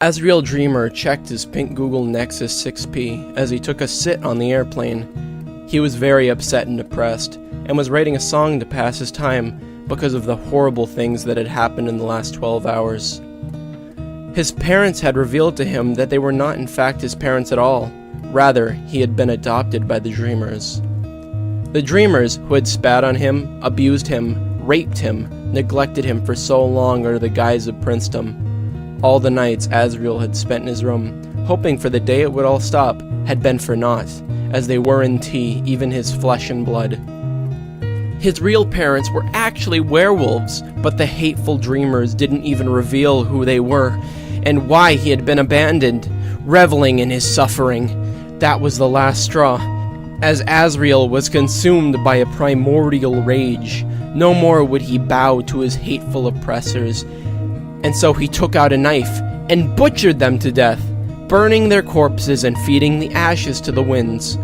Asriel Dreamer checked his pink Google Nexus 6P as he took a sit on the airplane. He was very upset and depressed, and was writing a song to pass his time because of the horrible things that had happened in the last 12 hours. His parents had revealed to him that they were not in fact his parents at all. Rather, he had been adopted by the Dreamers. The Dreamers, who had spat on him, abused him, raped him, neglected him for so long under the guise of princedom. All the nights Asriel had spent in his room, hoping for the day it would all stop, had been for naught, as they were in tea, even his flesh and blood. His real parents were actually werewolves, but the hateful Dreamers didn't even reveal who they were, and why he had been abandoned, reveling in his suffering. That was the last straw, as Asriel was consumed by a primordial rage. No more would he bow to his hateful oppressors, and so he took out a knife and butchered them to death, burning their corpses and feeding the ashes to the winds.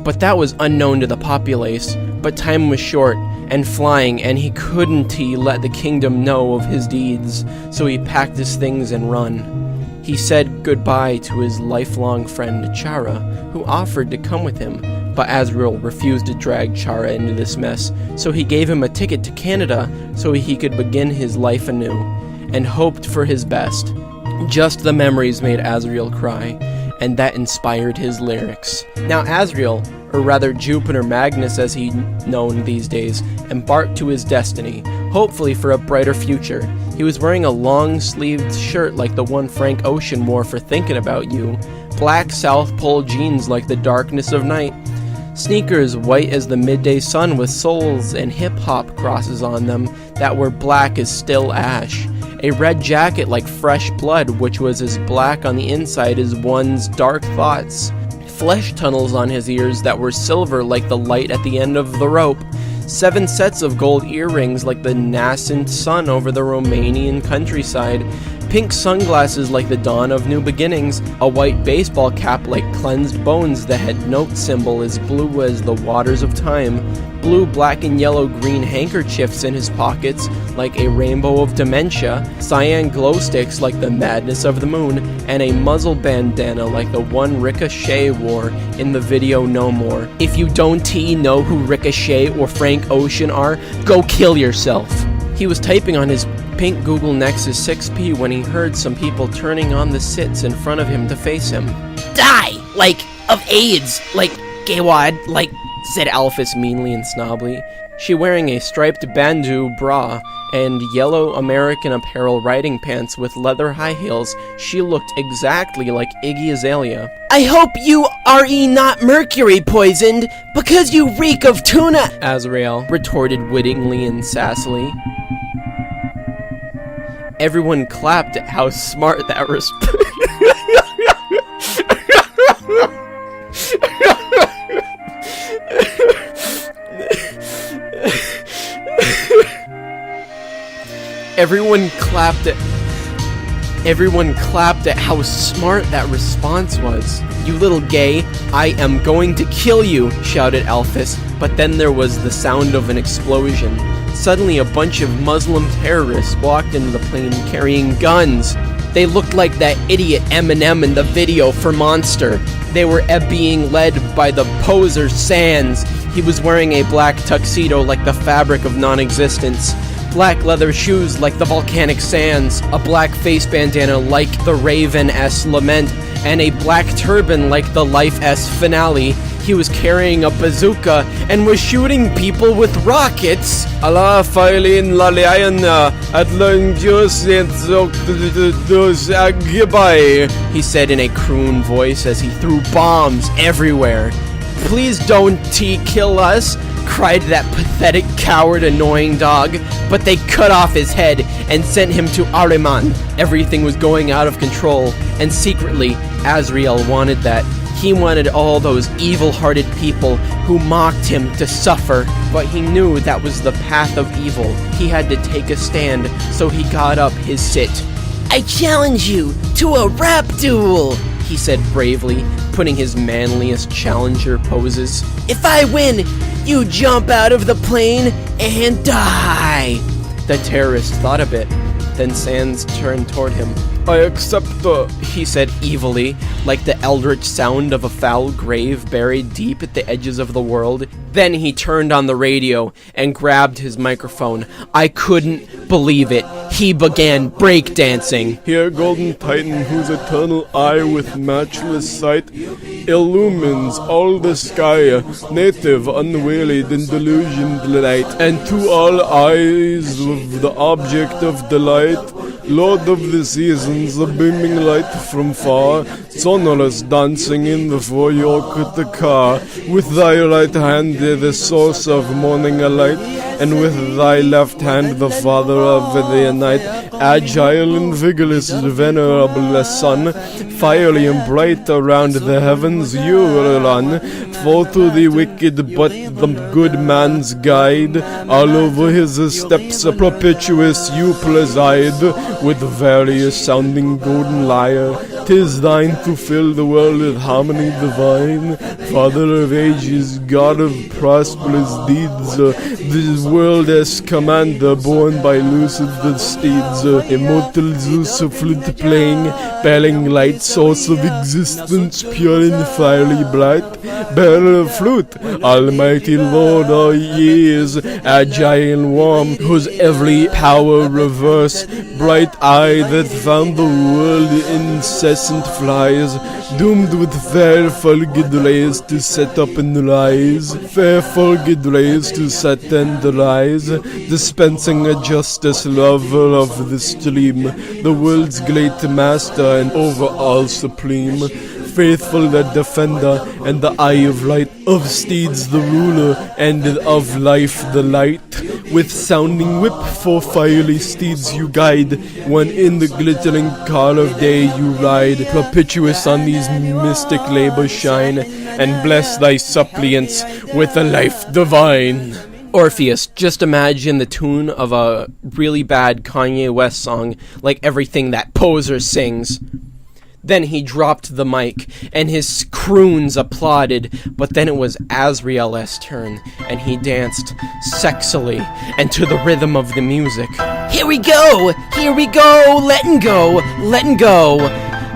But that was unknown to the populace, but time was short and flying, and he couldn't let the kingdom know of his deeds, so he packed his things and run. He said goodbye to his lifelong friend Chara, who offered to come with him, but Asriel refused to drag Chara into this mess, so he gave him a ticket to Canada so he could begin his life anew, and hoped for his best. Just the memories made Asriel cry, and that inspired his lyrics. Now Asriel, or rather Jupiter Magnus as he's known these days, embarked to his destiny, hopefully for a brighter future. He was wearing a long-sleeved shirt like the one Frank Ocean wore for Thinking About You, black South Pole jeans like the darkness of night, sneakers white as the midday sun with soles and hip-hop crosses on them that were black as still ash, a red jacket like fresh blood which was as black on the inside as one's dark thoughts, flesh tunnels on his ears that were silver like the light at the end of the rope, 7 sets of gold earrings like the nascent sun over the Romanian countryside, pink sunglasses like the dawn of new beginnings, a white baseball cap like cleansed bones, the head note symbol as blue as the waters of time, blue, black, and yellow green handkerchiefs in his pockets like a rainbow of dementia, cyan glow sticks like the madness of the moon, and a muzzle bandana like the one Ricochet wore in the video No More. If you don't know who Ricochet or Frank Ocean are, go kill yourself. He was typing on his pink Google Nexus 6P when he heard some people turning on the sits in front of him to face him. Die! Like, of AIDS! Like, gaywad! Like, said Alphys meanly and snobbly. She wearing a striped bandeau bra and yellow American Apparel riding pants with leather high heels, she looked exactly like Iggy Azalea. I hope you are not mercury poisoned, because you reek of tuna! Asriel retorted wittingly and sassily. Everyone clapped at how smart that Everyone clapped at how smart that response was. You little gay, I am going to kill you, shouted Alphys, but then there was the sound of an explosion. Suddenly a bunch of Muslim terrorists walked into the plane carrying guns. They looked like that idiot Eminem in the video for Monster. They were being led by the poser Sans. He was wearing a black tuxedo like the fabric of non-existence, black leather shoes like the volcanic sands, a black face bandana like the Raven-S Lament, and a black turban like the Life-S Finale. He was carrying a bazooka and was shooting people with rockets. Allah failin laliana he said in a croon voice as he threw bombs everywhere. Please don't kill us, cried that pathetic, coward, annoying dog, but they cut off his head and sent him to Ahriman. Everything was going out of control, and secretly, Asriel wanted that. He wanted all those evil-hearted people who mocked him to suffer, but he knew that was the path of evil. He had to take a stand, so he got up his sit. I challenge you to a rap duel, he said bravely, putting his manliest challenger poses. If I win, you jump out of the plane and die. The terrorist thought a bit, then Sans turned toward him. I accept he said evilly, like the eldritch sound of a foul grave buried deep at the edges of the world. Then he turned on the radio and grabbed his microphone. I couldn't believe it. He began breakdancing. Here golden titan, whose eternal eye with matchless sight illumines all the sky, native, unwearied, in delusioned light, and to all eyes of the object of delight, Lord of the seasons, the beaming light from far, sonorous dancing in the four-yoke of the car, with thy right hand the source of morning light, and with thy left hand the father of the night, agile and vigorous, venerable sun, fiery and bright around the heavens you run, for to the wicked but the good man's guide, all over his steps propitious you preside, with various sounding golden lyre, 'tis thine to fill the world with harmony divine, Father of ages, God of prosperous deeds, this world as commander, born by lucid steeds, immortal Zeus, flute playing, bearing light, source of existence, pure and fiery bright, bearer of flute, almighty Lord all years, agile and warm, whose every power reverse, bright eye that found the world incessant flies, doomed with fair fulgid rays to set up and rise, fair fulgid rays to set and rise, dispensing a justice, lover of the stream, the world's great master and over all supreme, faithful the defender and the eye of light, of steeds the ruler and of life the light, with sounding whip for fiery steeds you guide, when in the glittering car of day you ride, propitious on these mystic labors shine, and bless thy suppliants with a life divine. Orpheus, just imagine the tune of a really bad Kanye West song, like everything that poser sings. Then he dropped the mic, and his croons applauded, but then it was Azrael's turn, and he danced sexily, and to the rhythm of the music. Here we go, letting go.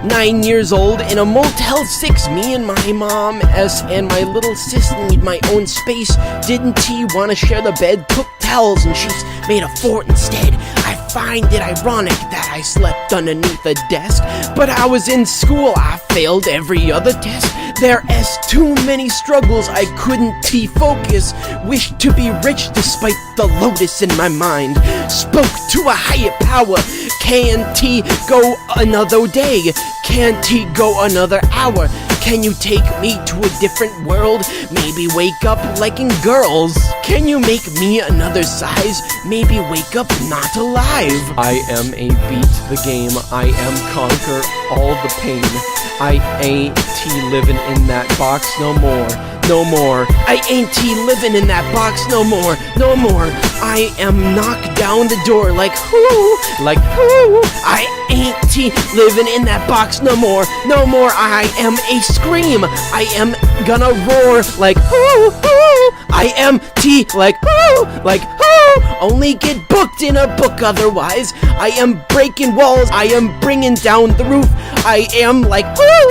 9 years old in a Motel 6, me and my mom and my little sis need my own space. Didn't he want to share the bed? Took towels and sheets, made a fort instead. I find it ironic that I slept underneath a desk, but I was in school, I failed every other test. There's too many struggles, I couldn't focus. Wished to be rich despite the lotus in my mind. Spoke to a higher power. Can't he go another day? Can't he go another hour? Can you take me to a different world? Maybe wake up liking girls. Can you make me another size? Maybe wake up not alive. I am a beat the game, I am conquer all the pain. I ain't living in that box no more. I ain't living in that box no more. I am knocked down the door like whoo. I ain't living in that box no more. I am a scream. I am gonna roar like whoo. I am like whoo. Only get booked in a book otherwise. I am breaking walls. I am bringing down the roof. I am like whoo.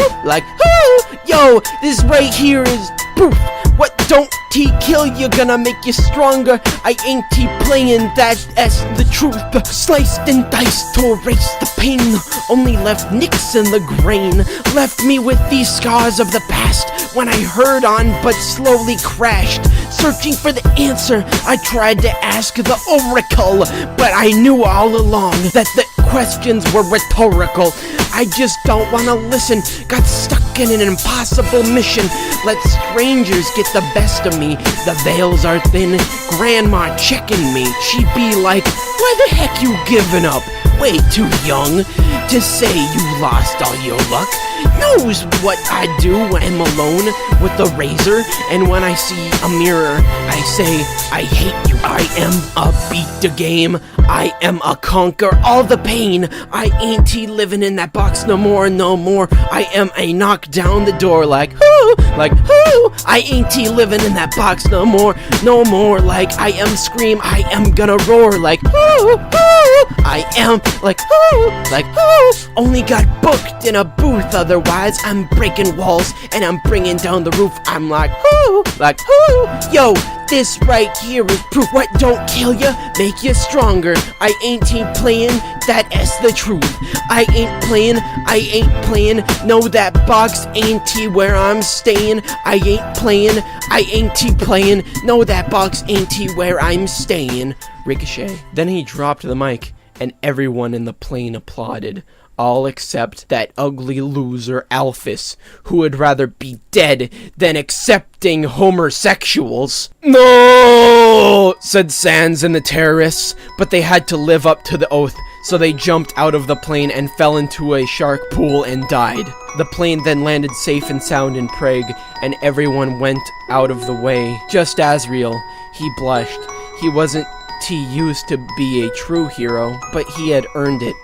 Yo, this right here is proof. What don't he kill you, gonna make you stronger. I ain't playing that as the truth. Sliced and diced to erase the pain. Only left nicks in the grain. Left me with these scars of the past. When I heard on but slowly crashed. Searching for the answer, I tried to ask the oracle, but I knew all along that the questions were rhetorical. I just don't wanna listen. Got stuck in an impossible mission. Let strangers get the best of me. The veils are thin. Grandma checking me. She'd be like, why the heck you giving up? Way too young to say you lost all your luck. Knows what I do when I'm alone with the razor, and when I see a mirror, I say, I hate you. I am a beat the game. I am a conquer all the pain. I ain't living in that box no more. I am a knock knock down the door like, whoo. I ain't living in that box no more. Like I am scream, I am gonna roar like, whoo. I am like, whoo. Only got booked in a booth, otherwise I'm breaking walls and I'm bringing down the roof. I'm like, whoo. Yo, this right here is proof. What don't kill ya, make you stronger. I ain't playing, that's the truth. I ain't playing, no that box ain't where I'm staying. I ain't playing, no that box ain't where I'm staying. Ricochet. Then he dropped the mic, and everyone in the plane applauded. All except that ugly loser Alphys, who would rather be dead than accepting homosexuals. "No!" said Sans and the terrorists, but they had to live up to the oath, so they jumped out of the plane and fell into a shark pool and died. The plane then landed safe and sound in Prague, and everyone went out of the way. Just Asriel, he blushed. He wasn't used to be a true hero, but he had earned it.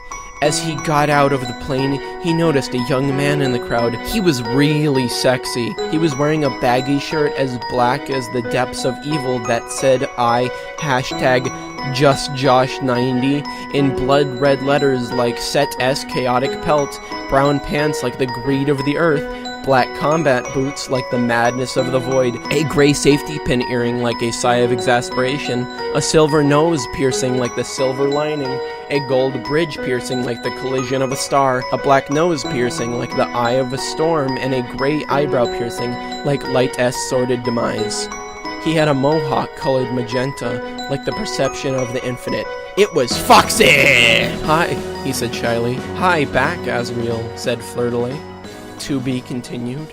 As he got out of the plane, he noticed a young man in the crowd. He was really sexy. He was wearing a baggy shirt as black as the depths of evil that said #JustJosh90 in blood red letters like Set S Chaotic Pelt, brown pants like the greed of the earth, black combat boots like the madness of the void, a gray safety pin earring like a sigh of exasperation, a silver nose piercing like the silver lining, a gold bridge piercing like the collision of a star, a black nose piercing like the eye of a storm, and a gray eyebrow piercing like Light S sordid demise. He had a mohawk colored magenta like the perception of the infinite. It was Foxy! "Hi," he said shyly. "Hi back," Asriel said flirtily. "To be continued?" ?